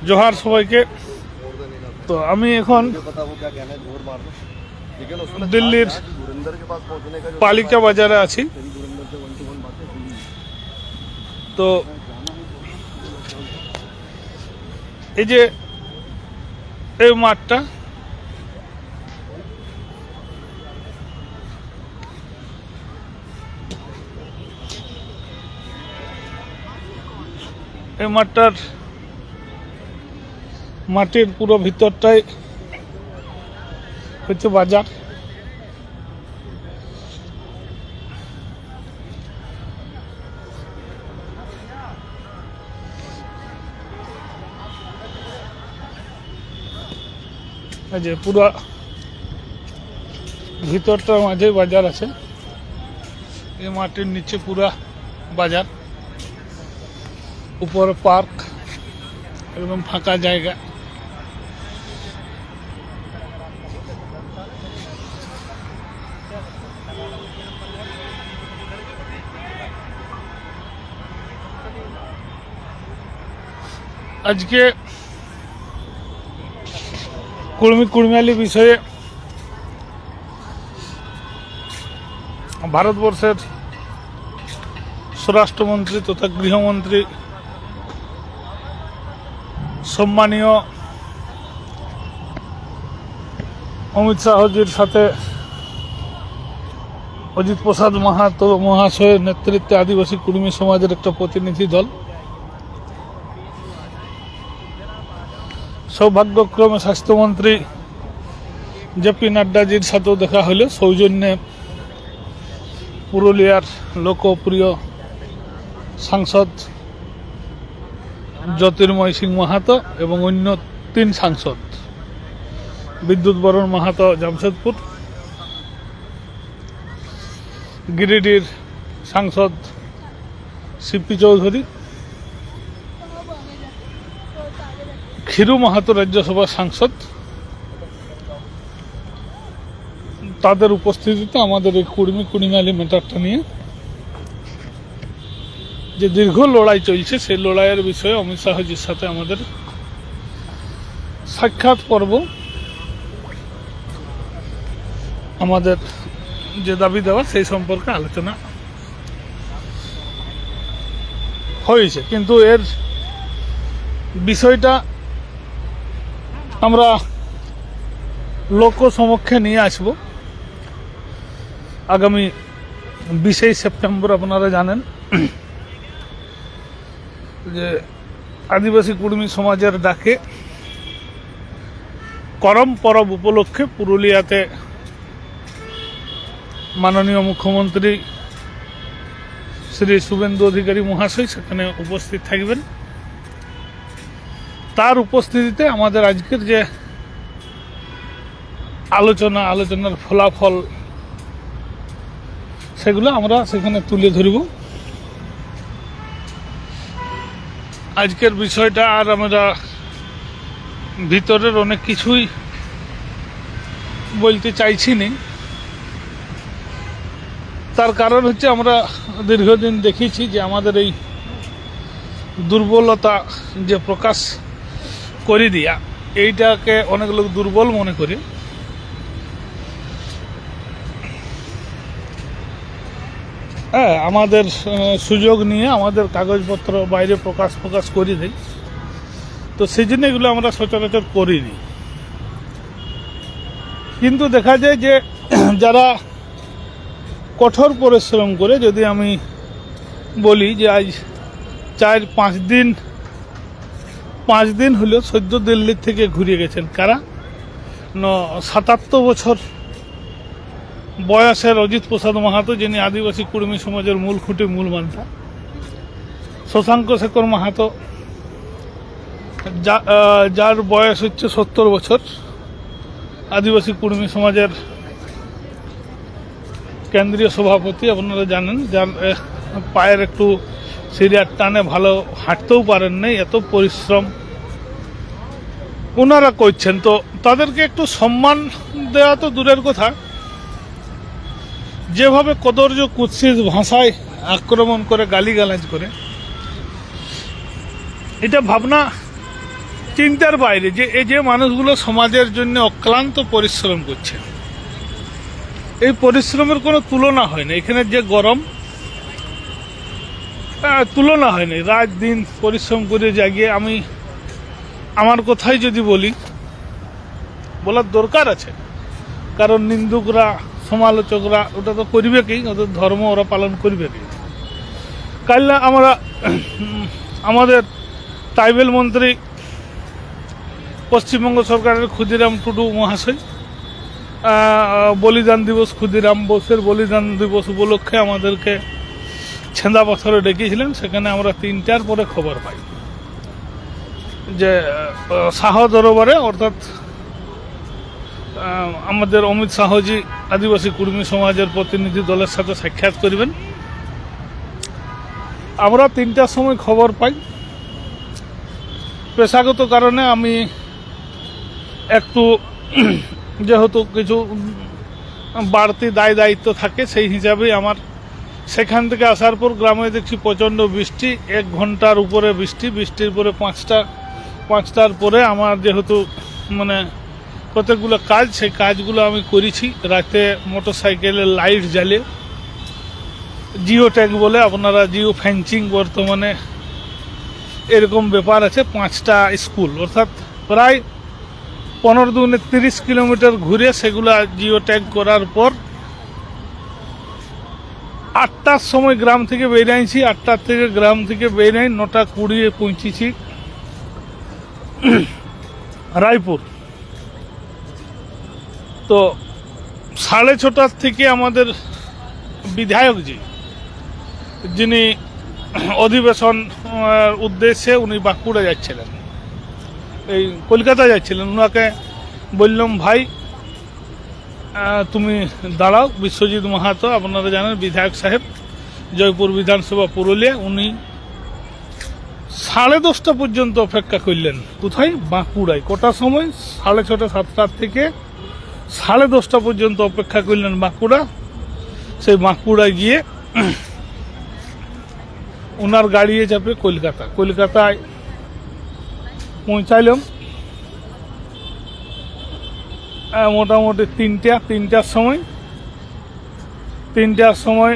জোহার সবাইকে। তো আমি এখন দিল্লির পালিকা বাজারে আছি। তো এই যে এই মাঠটা, এই মাটির পুরো ভিতরটাই হচ্ছে বাজার। এই যে পুরো ভিতরটার মাঝে বাজার আছে। এই মাটির নিচে পুরা বাজার, উপরে পার্ক, একদম ফাঁকা জায়গা। আজকে কুড়মিয়ালি বিষয়ে ভারতবর্ষের স্বরাষ্ট্রমন্ত্রী তথা গৃহমন্ত্রী সম্মানীয় অমিত শাহজির সাথে অজিত প্রসাদ মাহাতো মহাশয়ের নেতৃত্বে আদিবাসী কুর্মী সমাজের একটা প্রতিনিধি দল সৌভাগ্যক্রমে স্বাস্থ্যমন্ত্রী জেপি নাড্ডাজির সাথেও দেখা হলো সৌজন্যে পুরুলিয়ার লোকপ্রিয় সাংসদ জ্যোতির্ময় সিং মাহাতো এবং অন্য 3 সাংসদ বিদ্যুৎ বরণ মাহাতো জামশেদপুর, গিরিডির সাংসদ সিপি চৌধুরী, ক্ষীরু মাহাতো রাজ্যসভার সাংসদ, তাদের উপস্থিতিতে আমাদের এই কুড়মিয়ালি ম্যাটারটা নিয়ে যে দীর্ঘ লড়াই চলছে সেই লড়াইয়ের বিষয়ে অমিত শাহজির সাথে আমাদের সাক্ষাৎ পর্ব, আমাদের যে দাবি দেওয়া সেই সম্পর্কে আলোচনা হয়েছে। কিন্তু এর বিষয়টা আমরা লোক সমক্ষে নিয়ে আসব আগামী 20 সেপ্টেম্বর। আপনারা জানেন যে আদিবাসী কুর্মী সমাজের ডাকে করম পরব উপলক্ষে পুরুলিয়াতে মাননীয় মুখ্যমন্ত্রী শ্রী শুভেন্দু অধিকারী মহাশয় সেখানে উপস্থিত থাকবেন। তার উপস্থিতিতে আমাদের আজকের যে আলোচনার ফলাফল সেগুলো আমরা সেখানে তুলে ধরব। আজকের বিষয়টা আর আমরা ভিতরের অনেক কিছুই বলতে চাইছি না, তার কারণ হচ্ছে আমরা দীর্ঘদিন দেখেছি যে আমাদের এই দুর্বলতা যে প্রকাশ করে দিয়া, এইটাকে অনেক লোক দুর্বল মনে করে আমাদের সুযোগ নিয়ে আমাদের কাগজপত্র বাইরে প্রকাশ করে দেয়। তো সেই জন্য এগুলো আমরা সচরাচর করিনি। কিন্তু দেখা যায় যে যারা কঠোর পরিশ্রম করে, যদি আমি বলি যে আজ 4-5 দিন হলো সদ্য দিল্লির থেকে ঘুরে গেছেন কারা, 77 বছর বয়সের অজিত প্রসাদ মাহাতো, যিনি আদিবাসী কুর্মী সমাজের মূল খুঁটি, মূল মানটা, শশাঙ্ক শেখর মাহাতো যার বয়স হচ্ছে 70 বছর, আদিবাসী কুর্মী সমাজের কেন্দ্রীয় সভাপতি। আপনারা জানেন যার পায়ের একটু সিরিয়ার টানে ভালো হাঁটতেও পারেন নাই, এত পরিশ্রম ওনারা করছেন। তো তাদেরকে একটু সম্মান দেওয়া তো দূরের কথা, যেভাবে কদর্য কুৎসিত ভাষায় আক্রমণ করে, গালিগালাজ করে, এটা ভাবনা চিন্তার বাইরে যে এই যে মানুষগুলো সমাজের জন্য অক্লান্ত পরিশ্রম করছে, এই পরিশ্রমের কোনো তুলনা হয় না। এখানে যে গরম, তুলনা হয় না। রাত দিন পরিশ্রম করে জাগিয়ে আমি আমার কথাই যদি বলি, বলার দরকার আছে, কারণ নিন্দুকরা সমালোচকরা ওটা তো করবে কি, ওদের ধর্ম ওরা পালন করবে কি। কাল আমরা আমাদের ট্রাইবেল মন্ত্রী পশ্চিমবঙ্গ সরকারের ক্ষুদিরাম টুডু মহাশয় বলিদান দিবস, ক্ষুদিরাম বোসের বলিদান দিবস উপলক্ষে আমাদেরকে ছেঁদা পাথরে ডেকেছিলেন। সেখানে আমরা 3টার পরে খবর পাই যে শাহ দরবারে, অর্থাৎ আমাদের অমিত শাহজি আদিবাসী কুর্মী সমাজের প্রতিনিধি দলের সাথে সাক্ষাৎ করবেন। আমরা 3টার সময় খবর পাই। পেশাগত কারণে আমি একটু যেহেতু কিছু বাড়তি দায়িত্ব থাকে, সেই হিসাবেই আমার সেখান থেকে আসার পর গ্রামে দেখছি প্রচণ্ড বৃষ্টি, 1 ঘন্টার উপরে বৃষ্টির পরে 5টার পরে আমার যেহেতু মানে কতগুলো কাজ, সেই কাজগুলো আমি করেছি রাতে মোটর সাইকেলের লাইট জ্বালিয়ে। জিও ট্যাগ বলে, আপনারা জিও ফেন্সিং বর্তমানে এরকম ব্যাপার আছে। 5টা স্কুল, অর্থাৎ প্রায় 15-30 কিলোমিটার ঘুরে সেগুলা জিও ট্যাগ করার পর 8টার সময় গ্রাম থেকে বেরিয়েছি। 8টার থেকে গ্রাম থেকে বেরিয়ে 9:20 পৌঁছেছি রায়পুর। তো 6:30 থেকে আমাদের বিধায়কজি, যিনি অধিবেশন উদ্দেশ্যে উনি বাঁকুড়া যাচ্ছিলেন, এই কলকাতা যাচ্ছিলেন, ওনাকে বললাম ভাই তুমি দাঁড়াও। বিশ্বজিৎ মাহাতো আপনারা জানেন বিধায়ক সাহেব, জয়পুর বিধানসভা পুরুলিয়া, উনি 10:30 পর্যন্ত অপেক্ষা করলেন। কোথায়? বাঁকুড়ায়। কটার সময়? 6:30, 7টার থেকে 10:30 পর্যন্ত অপেক্ষা করলেন বাঁকুড়া। সেই বাঁকুড়ায় গিয়ে ওনার গাড়িয়ে চাপে কলকাতায় পৌঁছাইলাম মোটামুটি 3টার সময়। 3টার সময়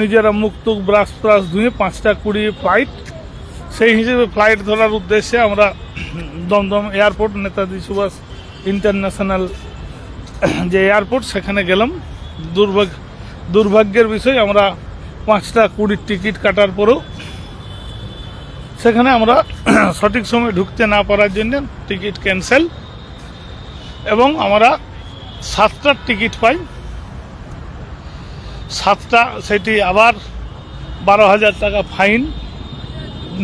নিজেরা মুখ টুক ব্রাশ ধুয়ে 5:20 ফ্লাইট। সেই হিসেবে ফ্লাইট ধরার উদ্দেশ্যে আমরা দমদম এয়ারপোর্ট, নেতাজি সুভাষ ইন্টারন্যাশনাল যে এয়ারপোর্ট, সেখানে গেলাম। দুর্ভাগ্যের বিষয়, আমরা 5:20 টিকিট কাটার পরেও সেখানে আমরা সঠিক সময় ঢুকতে না পারার জন্য টিকিট ক্যান্সেল, এবং আমরা 7টার টিকিট পাই। 7টা, সেটি আবার 12,000 টাকা ফাইন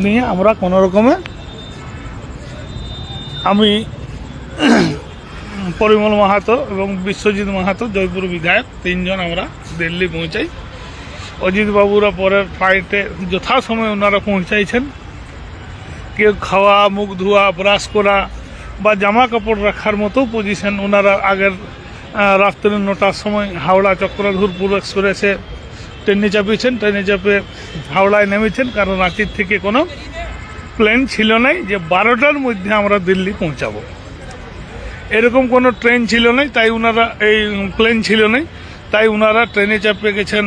নিয়ে আমরা কোনো রকমে, আমি পরিমল মাহাতো এবং বিশ্বজিৎ মাহাতো জয়পুর বিধায়ক, 3 জন আমরা দিল্লি পৌঁছাই। অজিত বাবুরা পরের ফ্লাইটে যথাসময়ে ওনারা পৌঁছাইছেন। কেউ খাওয়া, মুখ ধোয়া, ব্রাশ করা বা জামা কাপড় রাখার মতো পজিশন ওনারা আগের রাত্রে 9টার সময় হাওড়া চক্রধরপুর এক্সপ্রেসে ট্রেনে চাপিয়েছেন। ট্রেনে চাপে হাওড়ায় নেমেছেন, কারণ রাঁচির থেকে কোনো প্লেন ছিল নাই যে 12টার মধ্যে আমরা দিল্লি পৌঁছাবো, এরকম কোনো ট্রেন ছিল নাই। তাই ওনারা, এই প্লেন ছিল নাই, তাই ওনারা ট্রেনে চাপে গেছেন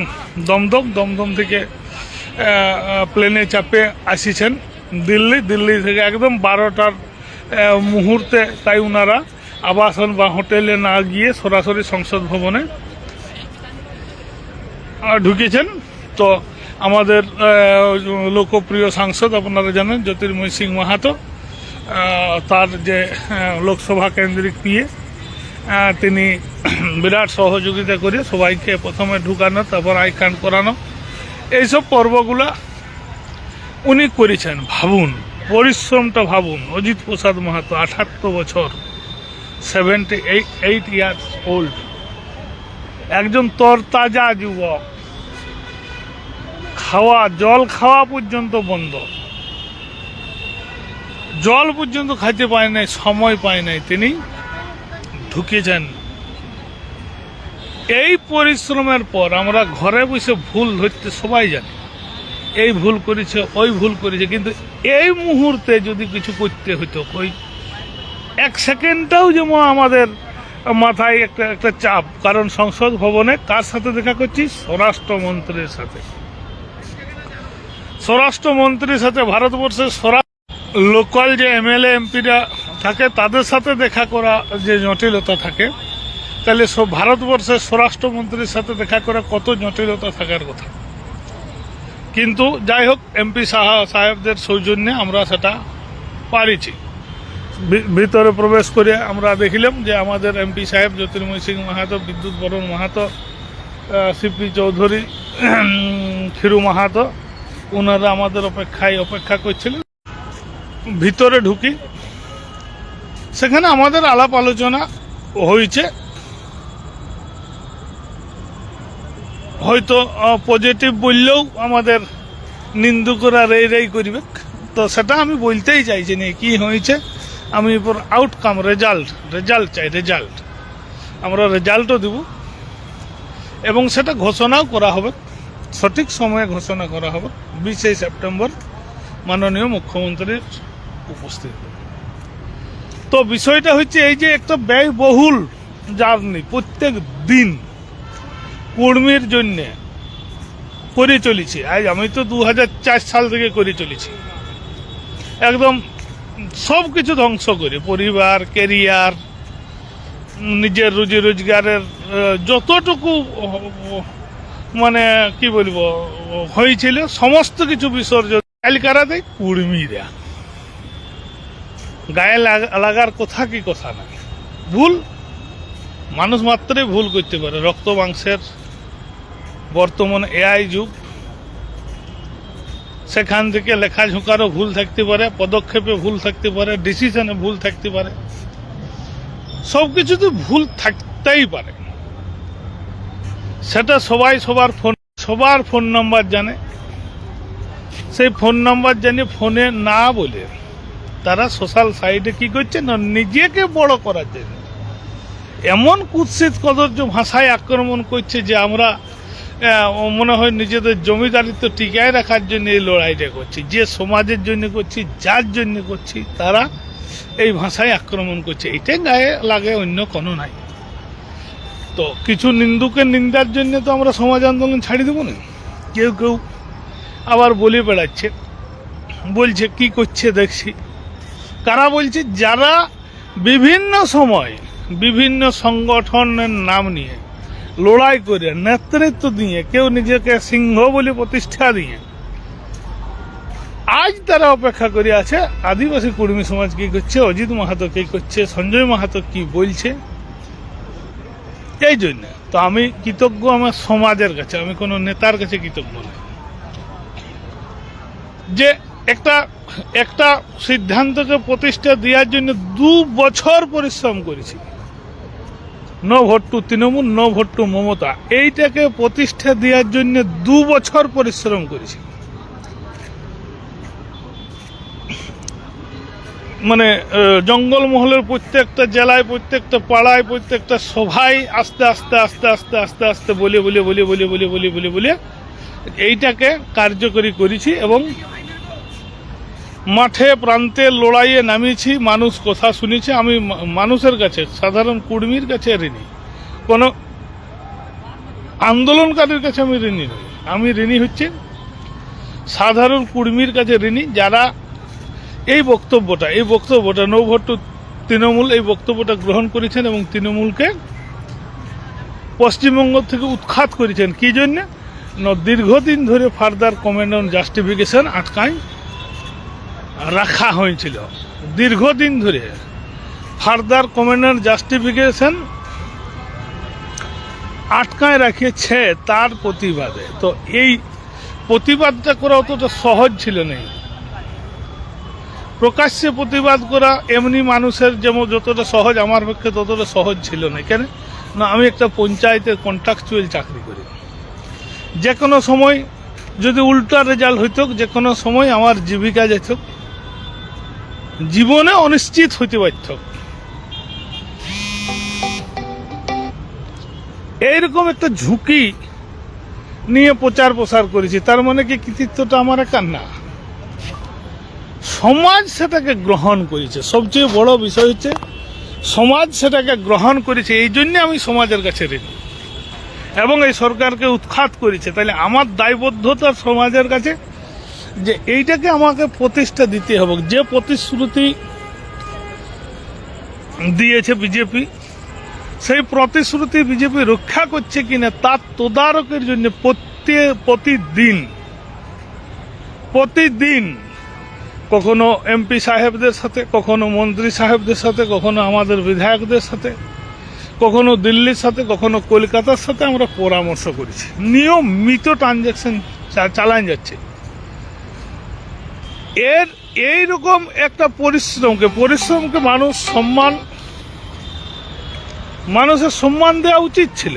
দমদম থেকে প্লেনে চাপে আসিছেন দিল্লি থেকে একদম 12টার মুহূর্তে। তাই ওনারা আবাসন বা হোটেলে না গিয়ে সরাসরি সংসদ ভবনে ঢুকেছেন। তো আমাদের লোকপ্রিয় সাংসদ, আপনারা জানেন জ্যোতির্ময় সিং মাহাতো, তার যে লোকসভা কেন্দ্রিক পিএ, তিনি বিরাট সহযোগিতা করে সবাইকে প্রথমে ঢুকানো, তারপর আই কার্ড করানো, এইসব পর্বগুলা উনি করেছেন। ভাবুন পরিশ্রমটা, ভাবুন। অজিত প্রসাদ মাহাতো 78 বছর, 78 ইয়ার্স ওল্ড, একজন তরতাজা যুবক। জল খাওয়া পর্যন্ত বন্ধ, জল পর্যন্ত খাইতে পায় নাই, সময় পায় নাই, তিনি ঢুকেছেন। এই পরিশ্রমের পর আমরা ঘরে বসে ভুল ধরতে সবাই জানি, এই ভুল করেছে, ওই ভুল করেছে, কিন্তু এই মুহূর্তে যদি কিছু করতে হতো, এক সেকেন্ডটাও যেমন আমাদের মাথায় একটা একটা চাপ, কারণ সংসদ ভবনে কার সাথে দেখা করছি? স্বরাষ্ট্রমন্ত্রীর সাথে। স্বরাষ্ট্রমন্ত্রীর সাথে ভারতবর্ষের লোকাল যে এমএলএ এমপিরা থাকে তাদের সাথে দেখা করা যে জটিলতা থাকে, তাহলে সব ভারতবর্ষের স্বরাষ্ট্রমন্ত্রীর সাথে দেখা করা কত জটিলতা থাকার কথা। কিন্তু যাই হোক, এমপি সাহেবদের সৌজন্যে আমরা সেটা পারিছি। ভিতরে প্রবেশ করে আমরা দেখিলাম যে আমাদের এমপি সাহেব জ্যোতির্ময় সিং মাহাতো, বিদ্যুৎ বরণ মাহাতো, সিপি চৌধুরী, ক্ষীরু মাহাতো, ওনারা আমাদের অপেক্ষা করছিলেন। ভিতরে ঢুকি, সেখানে আমাদের আলাপ আলোচনা হয়েছে। হয়তো পজিটিভ বললেও আমাদের নিন্দুকরা রেই করবে, তো সেটা আমি বলতেই চাইছি না কি হয়েছে। আমি এরপর আউটকাম রেজাল্ট চাই। আমরা রেজাল্টও দেব এবং সেটা ঘোষণাও করা হবে, সঠিক সময়ে ঘোষণা করা হবে 20 সেপ্টেম্বর মাননীয় মুখ্যমন্ত্রীর উপস্থিতি। তো বিষয়টা হচ্ছে এই যে একটা ব্যয়বহুল জার্নি প্রত্যেক দিন কর্মীর জন্য করে চলেছি। আজ আমি তো 2004 সাল থেকে করে চলেছি, একদম সব কিছু ধ্বংস করে, পরিবার, ক্যারিয়ার, নিজের রুজি রোজগারের যতটুকু মানে কি বলবো হয়েছিল সমস্ত কিছু বিসর্জন। কালকারা দেয় কর্মীরা, গায়ে লাগার কথা কি কথা না। ভুল মানুষ মাত্রই ভুল করতে পারে। রক্ত মাংসের বর্তমান এআই যুগ, সেখান থেকে লেখাঝোঁকারও ভুল থাকতে পারে, পদক্ষেপে ভুল থাকতে পারে, ডিসিশনে ভুল থাকতে পারে, সব কিছুতে ভুল থাকতেই পারে। সেটা সবার ফোন নাম্বার জানে। সেই ফোন নাম্বার জানিয়ে ফোনে না বলে তারা সোশ্যাল সাইটে কি করছে না, নিজেকে বড় করার জন্য এমন কুৎসিত কদর্য ভাষায় আক্রমণ করছে যে আমরা মনে হয় নিজেদের জমিদারিত্ব টিকায় রাখার জন্য এই লড়াইটা করছি। যে সমাজের জন্য করছি, যার জন্য করছি, তারা এই ভাষায় আক্রমণ করছে। এটাই গায়ে লাগে, অন্য কোনো নাই। তো কিছু নিন্দুকের নিন্দার জন্য তো আমরা সমাজ আন্দোলন ছাড়ি দেবো না। কেউ আবার বলে বেড়াচ্ছে, বলছে কি করছে দেখছি। কারা বলছে? যারা বিভিন্ন সময় বিভিন্ন সংগঠনের নাম নিয়ে লড়াই করে, নেতৃত্ব দিয়ে, কেউ নিজেকে সিংহ বলে প্রতিষ্ঠা দিয়ে আজ তারা অপেক্ষা করে আছে আদিবাসী কর্মী সমাজ কি করছে, অজিত মাহাতো কি করছে, সঞ্জয় মাহাতো কি বলছে। এই জন্য তো আমি কৃতজ্ঞ আমার সমাজের কাছে, আমি কোনো নেতার কাছে কৃতজ্ঞ নই যে একটা সিদ্ধান্তকে প্রতিষ্ঠা দেওয়ার জন্য 2 বছর পরিশ্রম করেছি। No vote to Trinamool, no vote to Mamata, এইটাকে প্রতিষ্ঠা দেওয়ার জন্য 2 বছর পরিশ্রম করেছি। মানে জঙ্গলমহলের প্রত্যেকটা জেলায়, প্রত্যেকটা পাড়ায়, প্রত্যেকটা সভায় আস্তে আস্তে আস্তে আস্তে আস্তে আস্তে বলে এইটাকে কার্যকরী করেছি এবং মাঠে প্রান্তে লড়াইয়ে নামিয়েছি। মানুষ কথা শুনেছে। আমি মানুষের কাছে, সাধারণ কর্মীর কাছে ঋণী, কোনো আন্দোলনকারীর কাছে আমি ঋণী নই। আমি ঋণী হচ্ছে সাধারণ কর্মীর কাছে ঋণী, যারা এই বক্তব্যটা নো ভোট টু তৃণমূল, এই বক্তব্যটা গ্রহণ করেছেন এবং তৃণমূলকে পশ্চিমবঙ্গ থেকে উৎখাত করেছেন। কি জন্য? দীর্ঘদিন ধরে ফার্দার কমেন্ট অন জাস্টিফিকেশন আটকায় রাখা হয়েছিল। দীর্ঘদিন ধরে ফার্দার কমেন্ট অন জাস্টিফিকেশন আটকায় রাখিয়েছে তার প্রতিবাদে। তো এই প্রতিবাদটা করা অতটা সহজ ছিল না। প্রকাশ্যে প্রতিবাদ করা এমনি মানুষের যেমন যতটা সহজ, আমার পক্ষে ততটা সহজ ছিল না। কেন না, আমি একটা পঞ্চায়েতের কন্ট্রাকচুয়াল চাকরি করি। যে কোনো সময় যদি উল্টা রেজাল্ট হইত, যে কোনো সময় আমার জীবিকা যেত, জীবনে অনিশ্চিত হইতে পারত। এইরকম একটা ঝুঁকি নিয়ে প্রচার প্রসার করেছি। তার মানে কি কৃতিত্বটা আমার একার না? সমাজ সেটাকে গ্রহণ করেছে। সবচেয়ে বড় বিষয় হচ্ছে সমাজ সেটাকে গ্রহণ করেছে, এই জন্যে আমি সমাজের কাছে ঋণী এবং এই সরকারকে উৎখাত করেছে। তাহলে আমার দায়বদ্ধতা সমাজের কাছে যে এইটাকে আমাকে প্রতিষ্ঠা দিতে হবে। যে প্রতিশ্রুতি দিয়েছে বিজেপি, সেই প্রতিশ্রুতি বিজেপি রক্ষা করছে কিনা তার তদারকের জন্য প্রতিদিন কখনো এমপি সাহেবদের সাথে, কখনো মন্ত্রী সাহেবদের সাথে, কখনো আমাদের বিধায়কদের সাথে, কখনো দিল্লির সাথে, কখনো কলকাতার সাথে আমরা পরামর্শ করেছি। নিয়মিত ট্রানজ্যাকশন চালান যাচ্ছে। এইরকম একটা পরিশ্রমকে মানুষের সম্মান দেওয়া উচিত ছিল।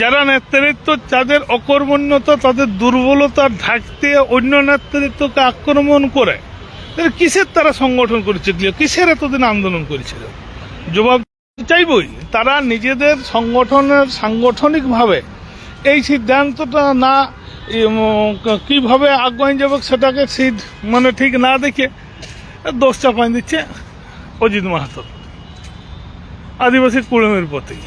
যারা নেতৃত্ব, যাদের অকর্মণ্যতা, তাদের দুর্বলতা ঢাকতে অন্য নেতৃত্বকে আক্রমণ করে, কিসের তারা সংগঠন করেছিল, কিসের এতদিন আন্দোলন করেছিল? জবাব চাইবই। তারা নিজেদের সাংগঠনিকভাবে এই সিদ্ধান্তটা না কিভাবে আগুয়াই যাবে সেটাকে ঠিক না দেখে দোষ চাপাই দিচ্ছে অজিত মাহাতো, আদিবাসী কুড়েমের প্রতি।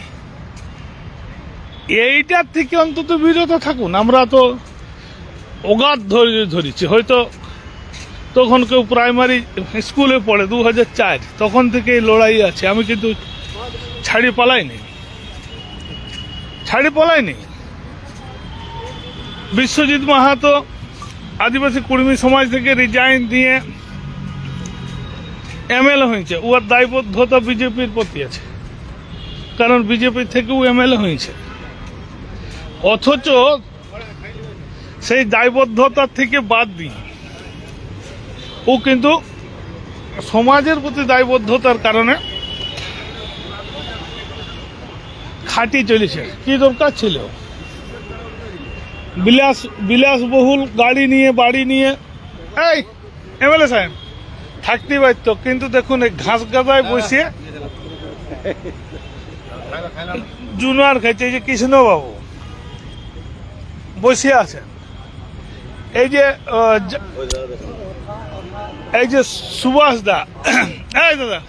এইটার থেকে অন্তত বিরত থাকুন। আমরা তো অগাধ ধরেছি। হয়তো তখন কেউ প্রাইমারি স্কুলে পড়ে 2004, তখন থেকে এই লড়াই আছে। আমি কিন্তু ছাড়ি পালাইনি। বিশ্বজিৎ মাহাতো আদিবাসী কুর্মী সমাজ থেকে রিজাইন দিয়ে এমএলএ হয়েছে। ওর দায়বদ্ধতা বিজেপির প্রতি আছে, কারণ বিজেপি থেকেও এমএলএ হয়েছে। অথচ সেই দায়বদ্ধতা থেকে বাদ দিয়ে ও কিন্তু সমাজের প্রতি দায়বদ্ধতার কারণে খাটি চলেছে। কি দরকার ছিল বিলাসবহুল গাড়ি নিয়ে, বাড়ি নিয়ে? এই এমএলএ সাহেব থাকতেই পারত, কিন্তু দেখুন এই ঘাস গাদায় বসিয়ে জুনার খাইছে। এই যে কৃষ্ণবাবু বসে আছেন, এই যে সুভাষ দা, এই দাদা,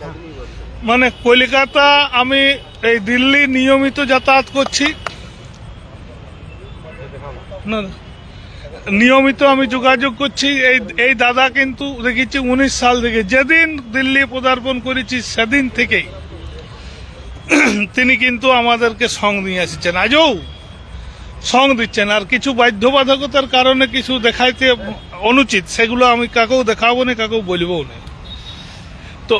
মানে কলকাতা, আমি এই দিল্লি নিয়মিত যাতায়াত করছি, নিয়মিত আমি যোগাযোগ করছি। এই দাদা কিন্তু দেখেছি 19 সাল থেকে, যেদিন দিল্লি পদার্পণ করেছি সেদিন থেকেই তিনি কিন্তু আমাদেরকে সঙ্গ নিয়ে আসছেন, আজও সঙ্গ দিচ্ছেন। আর কিছু বাধ্যবাধকতার কারণে কিছু দেখাইতে অনুচিত, সেগুলো আমি কাকেও দেখাবো না, কাকেও বলবও না। তো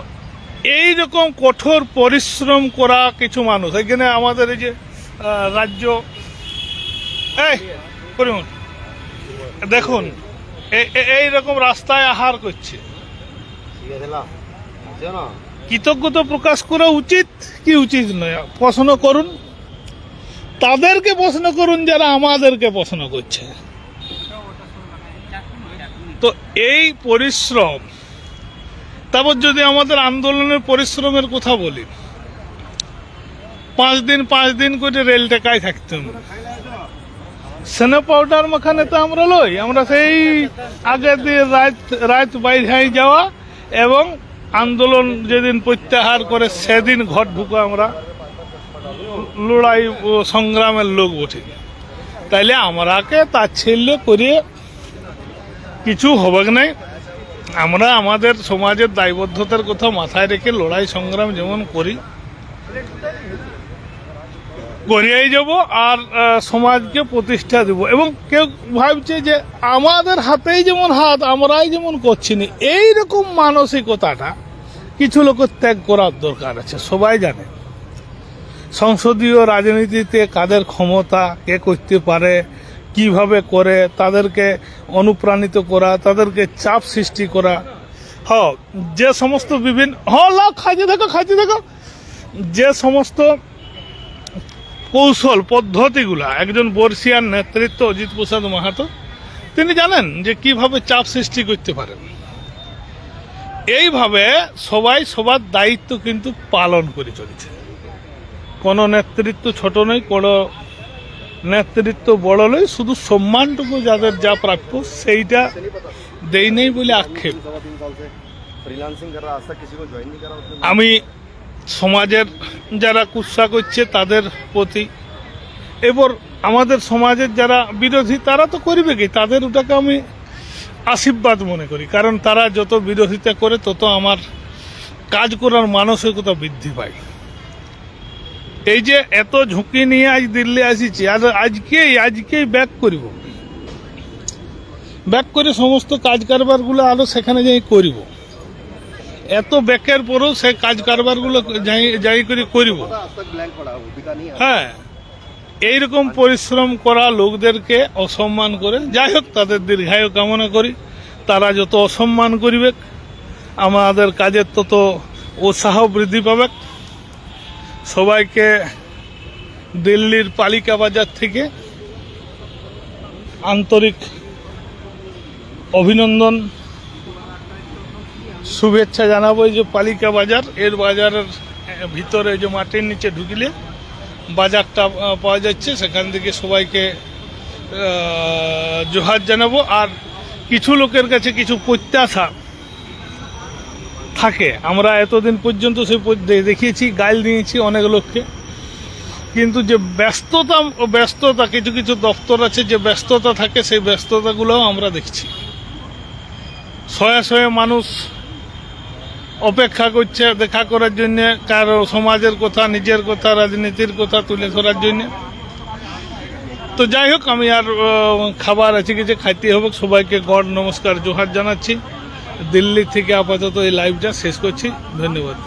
এইরকম কঠোর পরিশ্রম করা কিছু মানুষ, এখানে আমাদের এই যে রাজ্য, দেখুন এইরকম রাস্তায় আহার করছে। কৃতজ্ঞতা প্রকাশ করা উচিত কি উচিত নয়? প্রশ্ন করুন, তাদেরকে প্রশ্ন করুন যারা আমাদেরকে প্রশ্ন করছে। তো এই পরিশ্রম, তারপর যদি আমাদের আন্দোলনের পরিশ্রমের কথা বলি, 5 দিন করে রেল টেকায় থাকতাম। স্নো পাউডার মাখানে তো আমরা সেই আগে দিয়ে রাত বাইরে যাওয়া এবং আন্দোলন যেদিন প্রত্যাহার করে সেদিন ঘর ঢুকো আমরা লড়াই সংগ্রামের লোক বটে। তাইলে আমরাকে তাচ্ছিল্য করে কিছু হবে নাই। আমরা আমাদের সমাজের দায়বদ্ধতার কথা মাথায় রেখে লড়াই সংগ্রাম যেমন করিয়াই যাব, আর সমাজকে প্রতিষ্ঠা দেব। এবং কেউ ভাবছে যে আমাদের হাতেই যেমন হাত, আমরাই যেমন করছি না, এইরকম মানসিকতাটা কিছু লোকের ত্যাগ করার দরকার আছে। সবাই জানে সংসদীয় রাজনীতিতে কাদের ক্ষমতা, কে করতে পারে, কিভাবে করে, তাদেরকে অনুপ্রাণিত করা, তাদেরকে চাপ সৃষ্টি করা। যে সমস্ত বিভিন্ন খাইতে থাকো যে সমস্ত কৌশল পদ্ধতিগুলা একজন বর্ষিয়ান নেতৃত্ব অজিত প্রসাদ মাহাতো তিনি জানেন যে কিভাবে চাপ সৃষ্টি করতে পারেন। এইভাবে সবাই সবার দায়িত্ব কিন্তু পালন করে চলেছে। কোনো নেতৃত্ব ছোট নয়, কোনো নেতৃত্ব বড় লই, শুধু সম্মানটুকু যাদের যা প্রাপ্য সেইটা দেই নেই বলে আক্ষেপ। আমি সমাজের যারা কুৎসা করছে তাদের প্রতি, এবার আমাদের সমাজের যারা বিরোধী তারা তো করবে কি, তাদের ওটাকে আমি আশীর্বাদ মনে করি, কারণ তারা যত বিরোধিতা করে তত আমার কাজ করার মানসিকতা বৃদ্ধি পায়। এই যে এত ঝুঁকি নিয়ে আজ দিল্লি আসিছি, আর আজকেই ব্যাক করব, ব্যাক করে সমস্ত কাজ কারবারগুলো আরও সেখানে যাই করব। এত ব্যাকের পরেও সে কাজ কারবারগুলো যাই করে করব। হ্যাঁ, এইরকম পরিশ্রম করা লোকদেরকে অসম্মান করে, যাই হোক তাদের দীর্ঘায়ু কামনা করি। তারা যত অসম্মান করিবে আমাদের কাজের তত উৎসাহ বৃদ্ধি পাবে। সবাইকে দিল্লির পালিকা বাজার থেকে আন্তরিক অভিনন্দন, শুভেচ্ছা জানাবো। এই যে পালিকা বাজার, এর বাজারের ভিতরে যে মাটির নিচে ঢুকলে বাজারটা পাওয়া যাচ্ছে, সেখান থেকে সবাইকে জোহার জানাবো। আর কিছু লোকের কাছে কিছু প্রত্যাশা থাকে, আমরা এতদিন পর্যন্ত সে দেখিয়েছি, গাইল দিয়েছি অনেক লোককে, কিন্তু যে ব্যস্ততা কিছু কিছু দপ্তর আছে যে ব্যস্ততা থাকে, সেই ব্যস্ততাগুলোও আমরা দেখছি। শয়ে শয়ে মানুষ অপেক্ষা করছে দেখা করার জন্য, কারো সমাজের কথা, নিজের কথা, রাজনীতির কথা তুলে ধরার জন্য। তো যাই হোক, আমি আর খাবার আছে কিছু খাইতে হবে। সবাইকে গড় নমস্কার, জোহার জানাচ্ছি। দিল্লি থেকে আপাতত এই লাইভটা শেষ করছি। ধন্যবাদ।